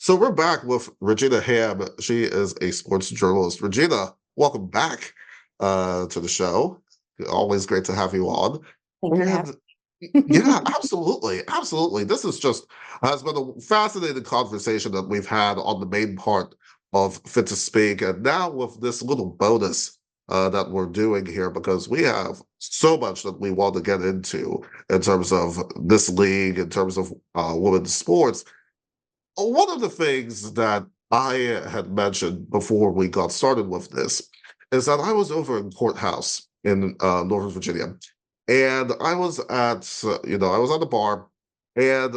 So we're back with Regina Ham. She is a sports journalist. Regina, welcome back to the show. Always great to have you on. Thank you for having And yeah, me. absolutely, absolutely. This is just has been a fascinating conversation that we've had on the main part of Fit to Speak, and now with this little bonus that we're doing here because we have so much that we want to get into in terms of this league, in terms of women's sports. One of the things that I had mentioned before we got started with this is that I was over in Courthouse in Northern Virginia, and I was I was at the bar, and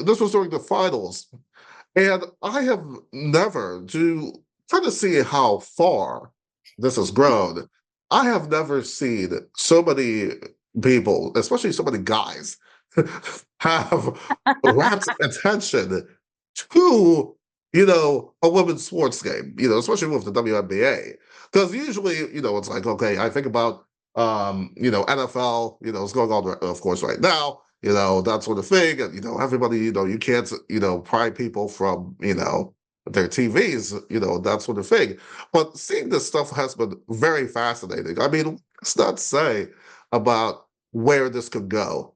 this was during the finals, and I have never, to kind of see how far this has grown, I have never seen so many people, especially so many guys, have rapt attention to, a women's sports game, especially with the WNBA. Because usually, it's like, okay, I think about, NFL, it's going on, of course, right now, that sort of thing. And, everybody, you can't, pry people from, their TVs, that sort of thing. But seeing this stuff has been very fascinating. I mean, let's not say about where this could go.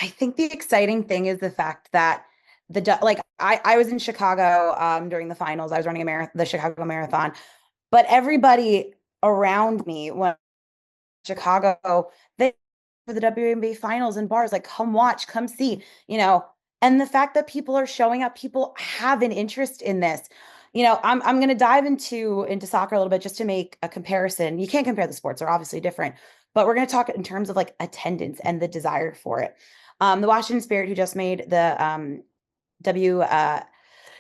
I think the exciting thing is the fact that I was in Chicago during the finals. I was running the Chicago Marathon, but everybody around me when Chicago, they for the WNBA finals in bars, like come watch, come see, and the fact that people are showing up, people have an interest in this. I'm going to dive into soccer a little bit just to make a comparison. You can't compare the sports; they're obviously different, but we're going to talk in terms of like attendance and the desire for it. The Washington Spirit, who just made the W the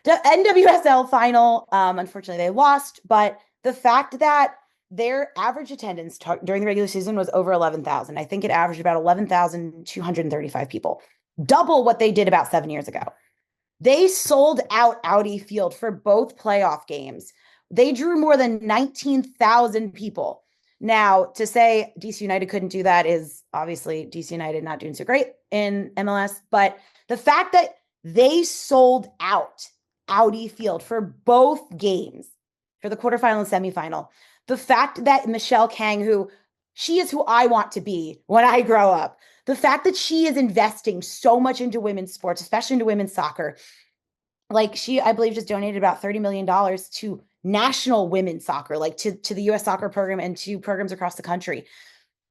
NWSL final, unfortunately they lost, but the fact that their average attendance during the regular season was over 11,000. I think it averaged about 11,235 people, double what they did about 7 years ago. They sold out Audi Field for both playoff games. They drew more than 19,000 people. Now, to say DC United couldn't do that is obviously DC United not doing so great in MLS, but the fact that they sold out Audi Field for both games, for the quarterfinal and semifinal, the fact that Michelle Kang, she is who I want to be when I grow up, the fact that she is investing so much into women's sports, especially into women's soccer, like she, I believe, just donated about $30 million to national women's soccer, like to the US soccer program and to programs across the country.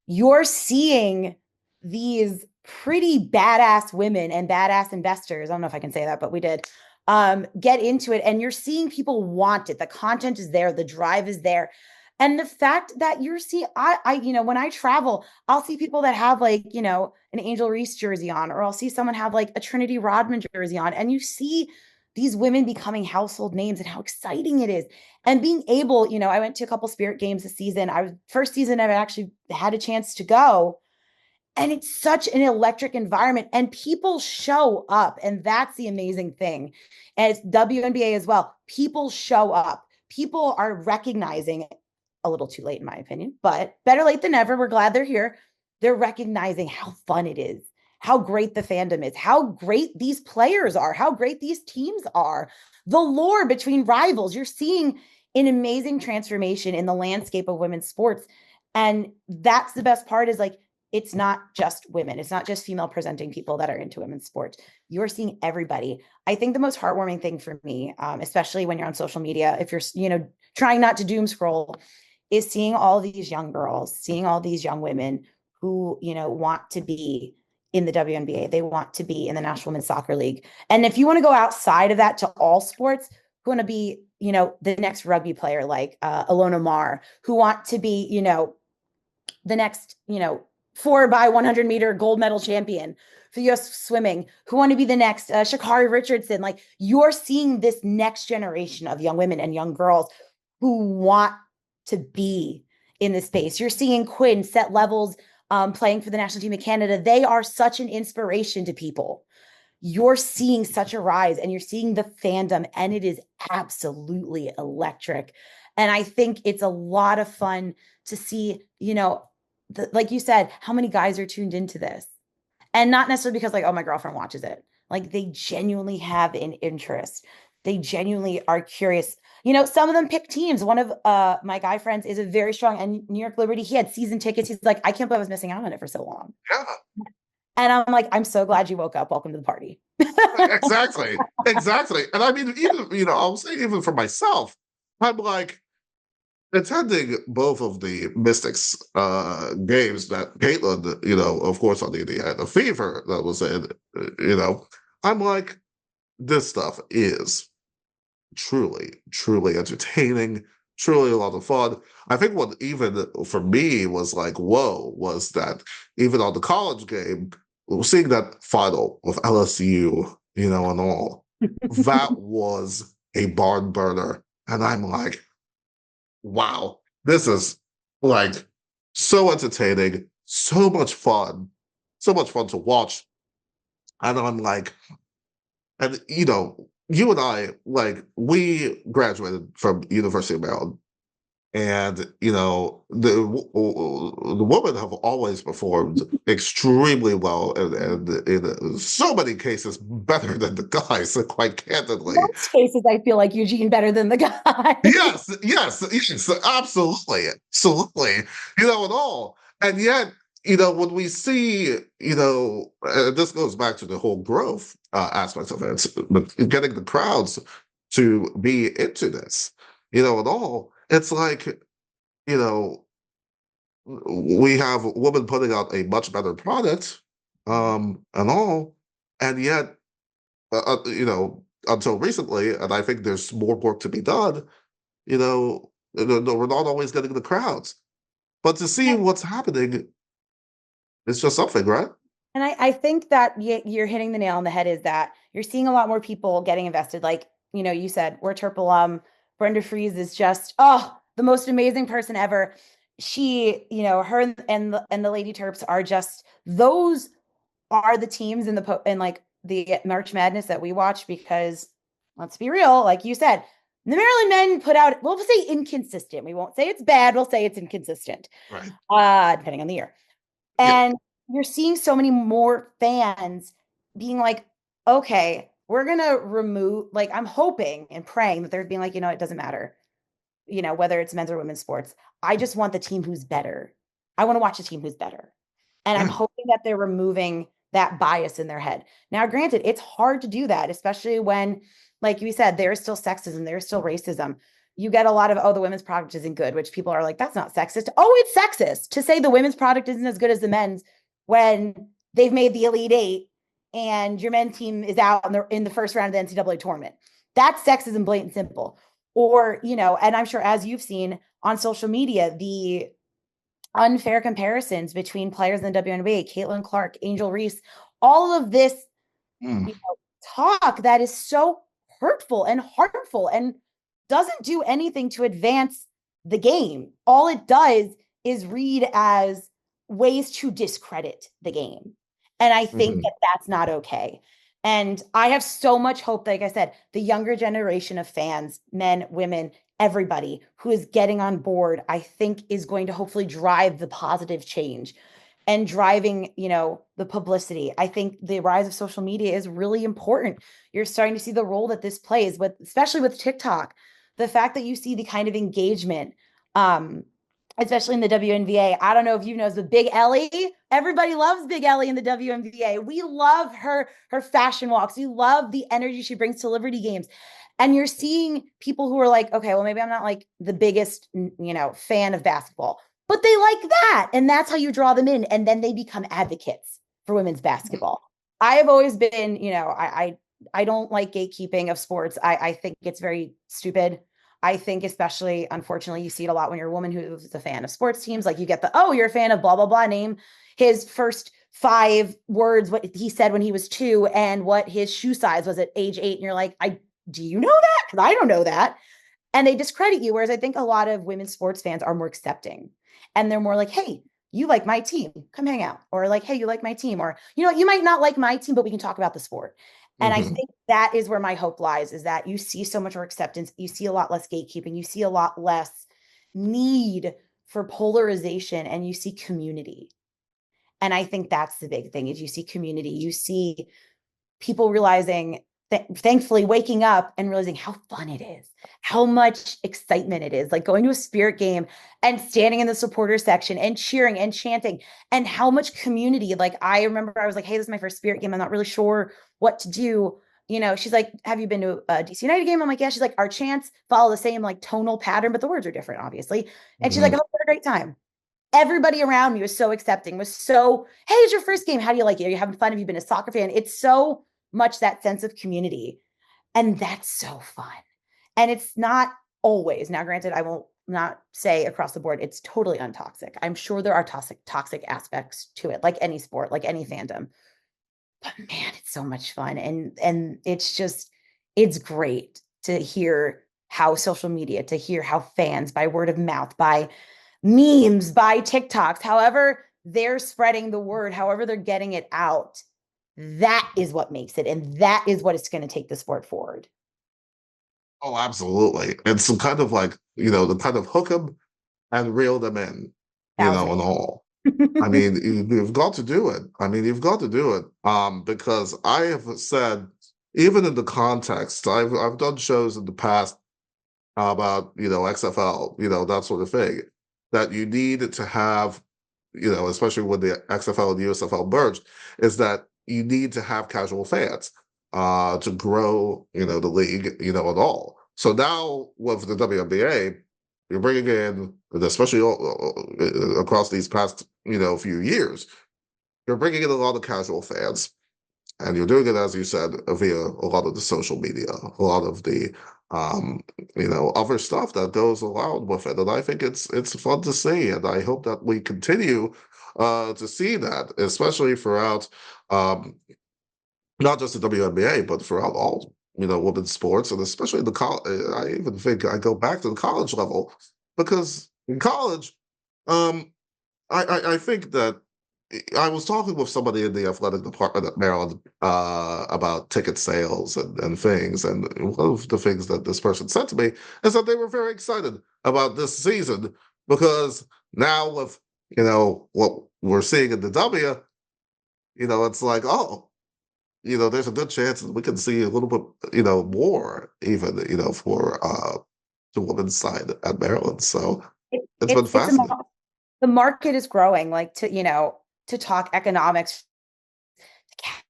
You're seeing these pretty badass women and badass investors. I don't know if I can say that, but we did get into it. And you're seeing people want it. The content is there, the drive is there. And the fact that you're seeing, when I travel, I'll see people that have like, an Angel Reese jersey on, or I'll see someone have like a Trinity Rodman jersey on. And you see these women becoming household names and how exciting it is. And being able, I went to a couple Spirit games this season. I was first season I've actually had a chance to go. And it's such an electric environment and people show up. And that's the amazing thing. And it's WNBA as well. People show up. People are recognizing, a little too late in my opinion, but better late than never. We're glad they're here. They're recognizing how fun it is, how great the fandom is, how great these players are, how great these teams are, the lore between rivals. You're seeing an amazing transformation in the landscape of women's sports. And that's the best part is like, it's not just women. It's not just female presenting people that are into women's sports. You're seeing everybody. I think the most heartwarming thing for me, especially when you're on social media, if you're, trying not to doom scroll, is seeing all these young girls, seeing all these young women who, want to be in the WNBA. They want to be in the National Women's Soccer League. And if you want to go outside of that to all sports, who want to be, the next rugby player like Alona Mar, who want to be, the next, 4x100 meter gold medal champion for US swimming, who want to be the next Shakari Richardson. Like you're seeing this next generation of young women and young girls who want to be in this space. You're seeing Quinn set levels playing for the national team of Canada. They are such an inspiration to people. You're seeing such a rise and you're seeing the fandom, and it is absolutely electric. And I think it's a lot of fun to see, like you said, how many guys are tuned into this. And not necessarily because like, oh, my girlfriend watches it. Like they genuinely have an interest. They genuinely are curious. Some of them pick teams. One of my guy friends is a very strong and New York Liberty. He had season tickets. He's like, I can't believe I was missing out on it for so long. Yeah, And I'm like, I'm so glad you woke up. Welcome to the party. exactly, exactly. And I mean, even I'll say even for myself, I'm like attending both of the Mystics games that Caitlin, of course, on the Fever that was in, I'm like, this stuff is truly, truly entertaining, truly a lot of fun. I think what even for me was like, whoa, was that even on the college game, seeing that final with LSU, and all, that was a barn burner. And I'm like, wow, this is like so entertaining, so much fun to watch. And I'm like, and you and I, like, we graduated from University of Maryland, and the women have always performed extremely well, and in so many cases better than the guys, quite candidly. Most cases, I feel like Eugene better than the guy. Yes, yes, yes, absolutely, absolutely. And all. And yet, when we see, this goes back to the whole growth aspect of it, but getting the crowds to be into this, and all, it's like, you know, we have women putting out a much better product, and all, and yet, until recently, and I think there's more work to be done, we're not always getting the crowds. But to see what's happening, it's just something, right? And I think that you're hitting the nail on the head is that you're seeing a lot more people getting invested. Like, you said, we're Terp alum. Brenda Fries is just, the most amazing person ever. She, her and the Lady Terps are just, those are the teams in like the March Madness that we watch because let's be real, like you said, the Maryland men put out, we'll say inconsistent. We won't say it's bad, we'll say it's inconsistent. Right. Depending on the year. Yeah. And you're seeing so many more fans being like, okay, we're going to remove, like, I'm hoping and praying that they're being like, it doesn't matter, whether it's men's or women's sports. I just want the team who's better. I want to watch a team who's better. And I'm Yeah. hoping that they're removing that bias in their head. Now, granted, it's hard to do that, especially when, like you said, there's still sexism, there's still racism. You get a lot of, the women's product isn't good, which people are like, that's not sexist. Oh, it's sexist to say the women's product isn't as good as the men's when they've made the Elite Eight and your men's team is out in the first round of the NCAA tournament. That's sexism, blatant simple. Or, and I'm sure as you've seen on social media, the unfair comparisons between players in the WNBA, Caitlin Clark, Angel Reese, all of this Mm. talk that is so hurtful and harmful and doesn't do anything to advance the game. All it does is read as ways to discredit the game. And I think Mhm. that that's not okay. And I have so much hope, like I said, the younger generation of fans, men, women, everybody who is getting on board, I think is going to hopefully drive the positive change and driving, the publicity. I think the rise of social media is really important. You're starting to see the role that this plays with, especially with TikTok, the fact that you see the kind of engagement, especially in the WNBA. I don't know if you know, but Big Ellie, everybody loves Big Ellie in the WNBA. We love her fashion walks. We love the energy she brings to Liberty games. And you're seeing people who are like, okay, well, maybe I'm not like the biggest, fan of basketball, but they like that. And that's how you draw them in. And then they become advocates for women's basketball. I have always been, I don't like gatekeeping of sports. I think it's very stupid. I think, especially, unfortunately, you see it a lot when you're a woman who's a fan of sports teams. Like you get you're a fan of blah, blah, blah, name his first 5 words, what he said when he was 2 and what his shoe size was at age 8. And you're like, do you know that? Because I don't know that. And they discredit you. Whereas I think a lot of women's sports fans are more accepting and they're more like, hey, you like my team, come hang out. Or like, hey, you like my team. Or, you might not like my team, but we can talk about the sport. And I Mhm. think that is where my hope lies, is that you see so much more acceptance. You see a lot less gatekeeping. You see a lot less need for polarization and you see community. And I think that's the big thing is you see community. You see people realizing, thankfully waking up and realizing how fun it is, how much excitement it is, like going to a Spirit game and standing in the supporter section and cheering and chanting, and how much community. Like, I remember I was like, hey, this is my first Spirit game. I'm not really sure what to do. She's like, have you been to a DC United game? I'm like, yeah. She's like, our chants follow the same like tonal pattern, but the words are different, obviously. And she's like, I Mhm. hope you had a great time. Everybody around me was so accepting, was so, hey, it's your first game. How do you like it? Are you having fun? Have you been a soccer fan? It's so much that sense of community. And that's so fun. And it's not always. Now, granted, I will not say across the board it's totally untoxic. I'm sure there are toxic aspects to it, like any sport, like any fandom. But man, it's so much fun. And it's great to hear how social media, to hear how fans by word of mouth, by memes, by TikToks, however they're spreading the word, however they're getting it out, that is what makes it. And that is what is going to take the sport forward. Oh, absolutely. It's some kind of like, the kind of hook them and reel them in, and 1,000%. all. I mean, you've got to do it. I mean, you've got to do it. Because I have said, even in the context, I've done shows in the past about, XFL, that sort of thing, that you need to have, especially when the XFL and USFL merged, is that you need to have casual fans to grow, the league, and all. So now with the WNBA, you're bringing in, especially across these past, few years, you're bringing in a lot of casual fans, and you're doing it, as you said, via a lot of the social media, a lot of the um, other stuff that goes along with it. And I think it's fun to see, and I hope that we continue to see that, especially throughout um, not just the WNBA, but throughout all women's sports, and especially the college. I even think I go back to the college level, because in college, um, I think that I was talking with somebody in the athletic department at Maryland about ticket sales and things. And one of the things that this person said to me is that they were very excited about this season, because now with, what we're seeing in the W, it's like, oh, there's a good chance that we can see a little bit, more even, for the women's side at Maryland. So It, it's been it's fascinating. the market is growing, like, to talk economics.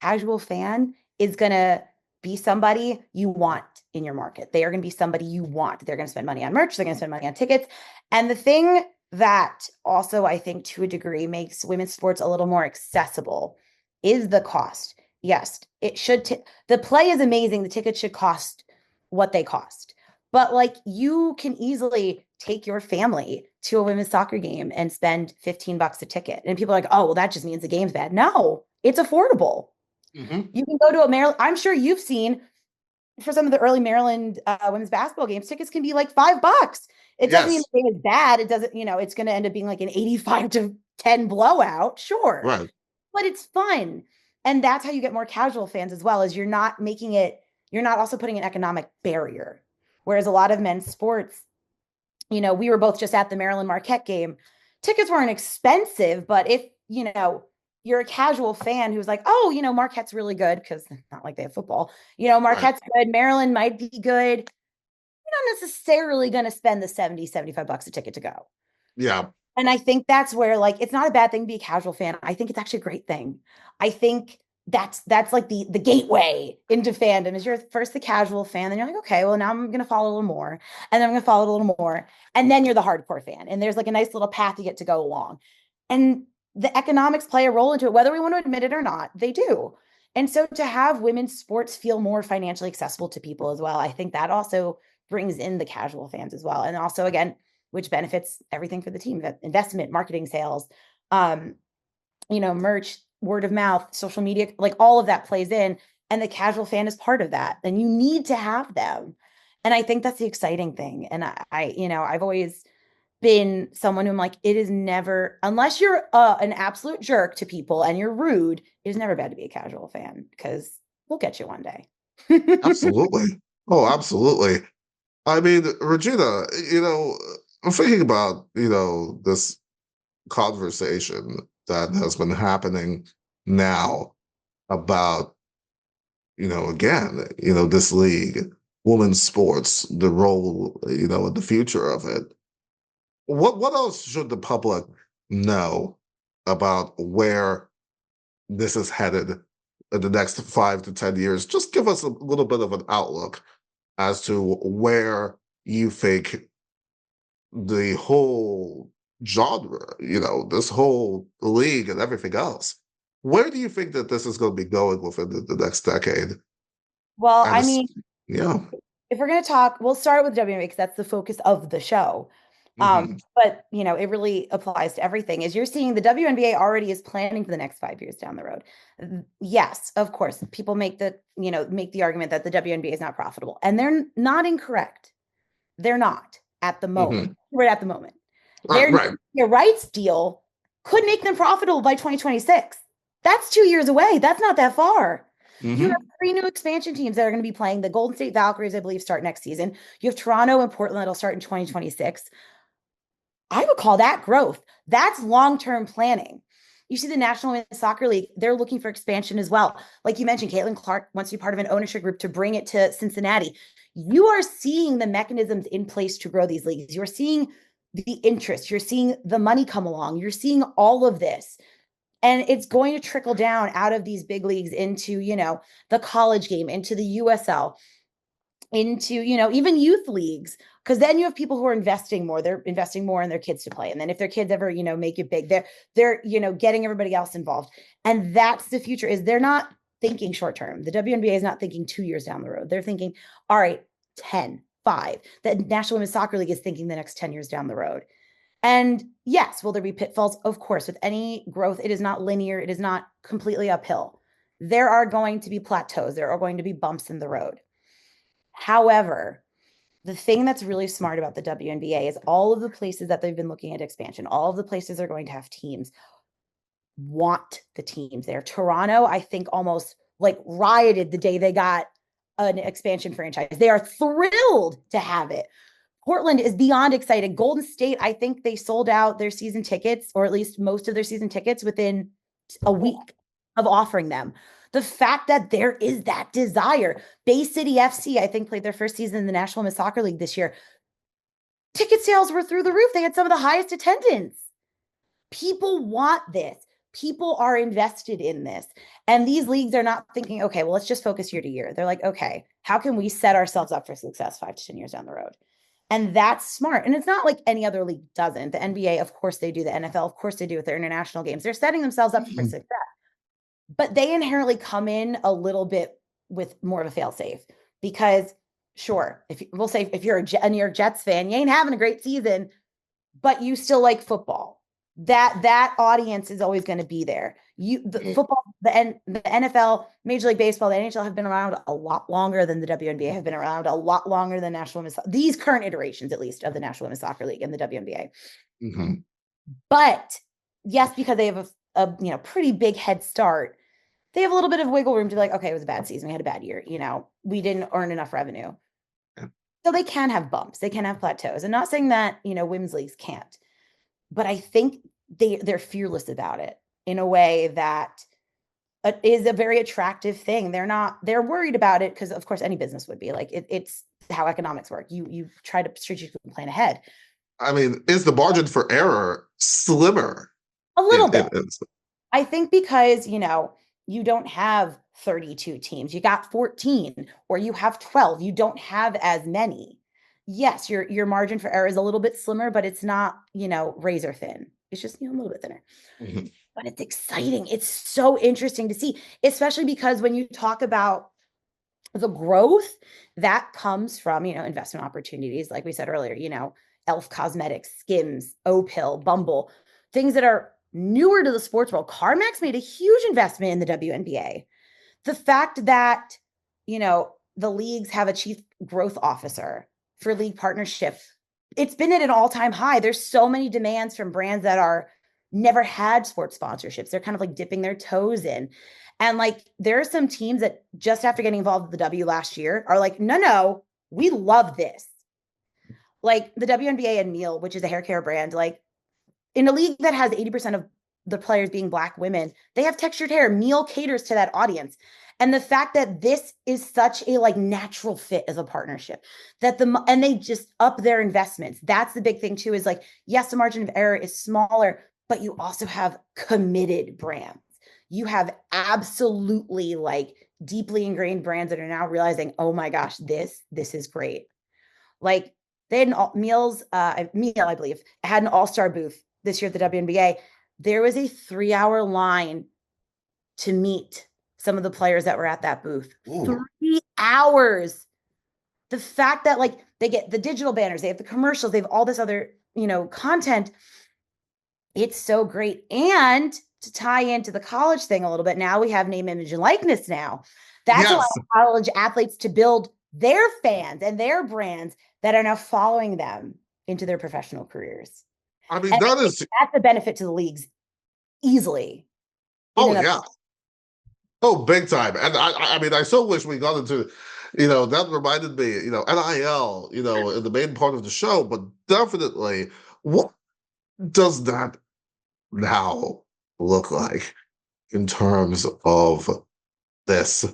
Casual fan is going to be somebody you want in your market. They are going to be somebody you want. They're going to spend money on merch. They're going to spend money on tickets. And the thing that also, I think, to a degree, makes women's sports a little more accessible is the cost. Yes, it should. The play is amazing. The tickets should cost what they cost. But like, you can easily take your family to a women's soccer game and spend $15 a ticket. And people are like, oh, well, that just means the game's bad. No, it's affordable. Hmm. You can go to a Maryland. I'm sure you've seen, for some of the early Maryland women's basketball games, tickets can be like $5. It doesn't mean Yes, the game is bad. It doesn't, it's going to end up being like an 85-10 blowout. Sure. right. But it's fun. And that's how you get more casual fans as well, is you're not also putting an economic barrier. Whereas a lot of men's sports, we were both just at the Maryland Marquette game. Tickets weren't expensive, but if, you're a casual fan who's like, oh, Marquette's really good, because it's not like they have football. Right. Marquette's good. Maryland might be good. You're not necessarily going to spend the 70, $75 a ticket to go. Yeah. And I think that's where, like, it's not a bad thing to be a casual fan. I think it's actually a great thing. I think that's like the gateway into fandom, is you're first the casual fan, then you're like, okay, well, now I'm gonna follow a little more, and then I'm gonna follow it a little more, and then you're the hardcore fan. And there's like a nice little path you get to go along. And the economics play a role into it, whether we want to admit it or not, they do. And so to have women's sports feel more financially accessible to people as well, I think that also brings in the casual fans as well. And also, again, which benefits everything for the team, that investment, marketing, sales, um, merch, word of mouth, social media, like all of that plays in. And the casual fan is part of that. And you need to have them. And I think that's the exciting thing. And I've always been someone who I'm like, it is never, unless you're an absolute jerk to people and you're rude, it is never bad to be a casual fan, because we'll get you one day. Absolutely. Oh, absolutely. I mean, Regina, I'm thinking about, this conversation that has been happening now about again, this league, women's sports, the role, and the future of it. What else should the public know about where this is headed in the next 5 to 10 years? Just give us a little bit of an outlook as to where you think the whole genre, this whole league and everything else. Where do you think that this is going to be going within the next decade? Well, And I mean, yeah. if we're going to talk, we'll start with WNBA because that's the focus of the show. Hmm. But it really applies to everything. As you're seeing, the WNBA already is planning for the next 5 years down the road. Yes, of course, people make the argument that the WNBA is not profitable, and they're not incorrect. They're not at the moment, Hmm. right at the moment. Right. Their rights deal could make them profitable by 2026. That's 2 years away. That's not that far. You have Hmm. 3 new expansion teams that are going to be playing. The Golden State Valkyries, I believe, start next season. You have Toronto and Portland that'll start in 2026. I would call that growth. That's long-term planning. You see the National Women's Soccer League, they're looking for expansion as well. Like you mentioned, Caitlin Clark wants to be part of an ownership group to bring it to Cincinnati. You are seeing the mechanisms in place to grow these leagues. You're seeing the interest. You're seeing the money come along. You're seeing all of this. And it's going to trickle down out of these big leagues into, the college game, into the USL, into even youth leagues, because then you have people who are investing more. They're investing more in their kids to play, and then if their kids ever make it big, they're getting everybody else involved. And that's the future. Is they're not thinking short term. The WNBA is not thinking 2 years down the road. They're thinking, all right, 10, 5. The National Women's Soccer League is thinking the next 10 years down the road. And yes, will there be pitfalls? Of course. With any growth, it is not linear. It is not completely uphill. There are going to be plateaus. There are going to be bumps in the road. However, the thing that's really smart about the WNBA is all of the places that they've been looking at expansion, all of the places they're going to have teams, want the teams there. Toronto, I think, almost like rioted the day they got an expansion franchise. They are thrilled to have it. Portland is beyond excited. Golden State, I think they sold out their season tickets, or at least most of their season tickets, within a week of offering them. The fact that there is that desire. Bay City FC, I think, played their first season in the National Women's Soccer League this year. Ticket sales were through the roof. They had some of the highest attendance. People want this. People are invested in this. And these leagues are not thinking, okay, well, let's just focus year to year. They're like, okay, how can we set ourselves up for success 5 to 10 years down the road? And that's smart. And it's not like any other league doesn't. The NBA, of course, they do. The NFL, of course, they do with their international games. They're setting themselves up for success. But they inherently come in a little bit with more of a fail-safe because, sure, we'll say if you're a New York Jets fan, you ain't having a great season, but you still like football. That audience is always going to be there. Football, the NFL, Major League Baseball, the NHL have been around a lot longer than the WNBA, have been around a lot longer than National Women's, these current iterations, at least, of the National Women's Soccer League and the WNBA. Hmm. But yes, because they have a pretty big head start, they have a little bit of wiggle room to be like, okay, it was a bad season. We had a bad year. We didn't earn enough revenue. Yeah. So they can have bumps. They can have plateaus. I'm not saying that, women's leagues can't. But I think they're fearless about it in a way that is a very attractive thing. They're worried about it because, of course, any business would be like, it's how economics work. You try to strategically plan ahead. I mean, is the margin for error slimmer? A little bit. It, I think because, you don't have 32 teams, you got 14, or you have 12, you don't have as many. Yes, your margin for error is a little bit slimmer, but it's not, razor thin. It's just, a little bit thinner. Mhm. But it's exciting. It's so interesting to see, especially because when you talk about the growth that comes from, investment opportunities, like we said earlier, Elf Cosmetics, Skims, O-Pill, Bumble, things that are newer to the sports world. CarMax made a huge investment in the WNBA. The fact that, the leagues have a chief growth officer for league partnership, it's been at an all-time high. There's so many demands from brands that are never had sports sponsorships. They're kind of like dipping their toes in. And like, there are some teams that just after getting involved with the W last year are like, no, we love this. Like the WNBA and Meal, which is a hair care brand, like in a league that has 80% of the players being Black women, they have textured hair. Meal caters to that audience. And the fact that this is such a like natural fit as a partnership, that and they just up their investments. That's the big thing too, is like, yes, the margin of error is smaller, but you also have committed brands. You have absolutely like deeply ingrained brands that are now realizing, oh my gosh, this is great. Like they had Meal, I believe, had an all-star booth this year at the WNBA. There was a 3-hour line to meet some of the players that were at that booth. Ooh. 3 hours. The fact that like they get the digital banners, they have the commercials, they have all this other, content. It's so great. And to tie into the college thing a little bit, now we have name, image, and likeness now. That's allowing Yes. college athletes to build their fans and their brands that are now following them into their professional careers. I mean, And that is, that's a benefit to the leagues easily. oh, yeah. Oh, big time. And I mean, I so wish we got into, that reminded me, NIL, in the main part of the show, but definitely, what does that now look like in terms of this?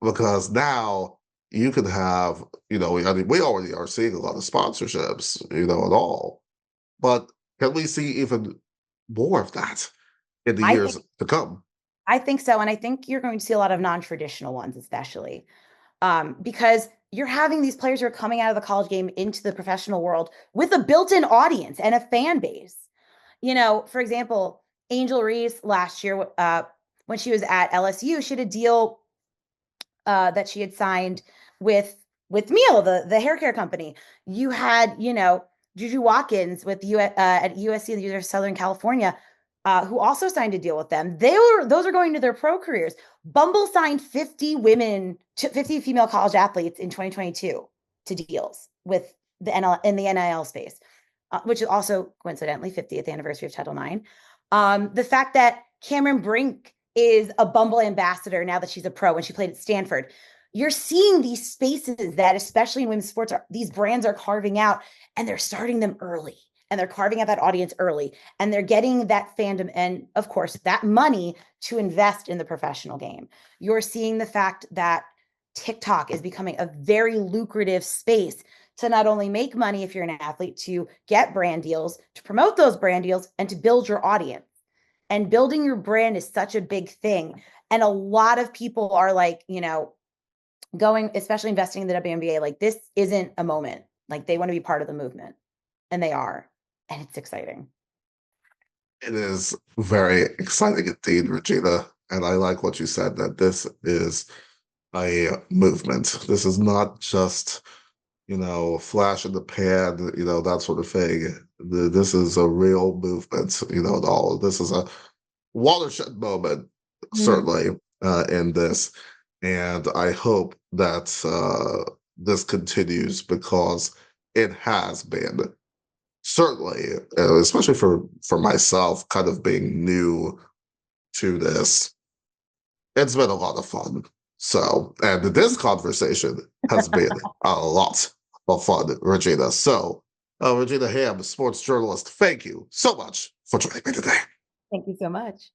Because now you can have, I mean, we already are seeing a lot of sponsorships, and all, but can we see even more of that in the I years think to come? I think so. And I think you're going to see a lot of non-traditional ones, especially because you're having these players who are coming out of the college game into the professional world with a built-in audience and a fan base. For example, Angel Reese last year, when she was at LSU, she had a deal that she had signed with Meal, the hair care company. You had, Juju Watkins with at USC, the University of Southern California, who also signed a deal with them. Those are going to their pro careers. Bumble signed 50 female college athletes in 2022 to deals with the NL in the NIL space, which is also coincidentally 50th anniversary of Title IX. The fact that Cameron Brink is a Bumble ambassador now that she's a pro when she played at Stanford. You're seeing these spaces that, especially in women's sports, these brands are carving out, and they're starting them early, and they're carving out that audience early, and they're getting that fandom and, of course, that money to invest in the professional game. You're seeing the fact that TikTok is becoming a very lucrative space to not only make money if you're an athlete, to get brand deals, to promote those brand deals, and to build your audience. And building your brand is such a big thing. And a lot of people are like, going, especially investing in the WNBA, like this isn't a moment. Like they want to be part of the movement. And they are. And it's exciting. It is very exciting indeed, Regina. And I like what you said, that this is a movement. This is not just, flash in the pan, that sort of thing. This is a real movement, and all. This is a watershed moment, certainly, in this. And I hope that this continues, because it has been, certainly, especially for myself, kind of being new to this. It's been a lot of fun. So, and this conversation has been a lot of fun, Regina. So, Regina Ham, sports journalist, thank you so much for joining me today. Thank you so much.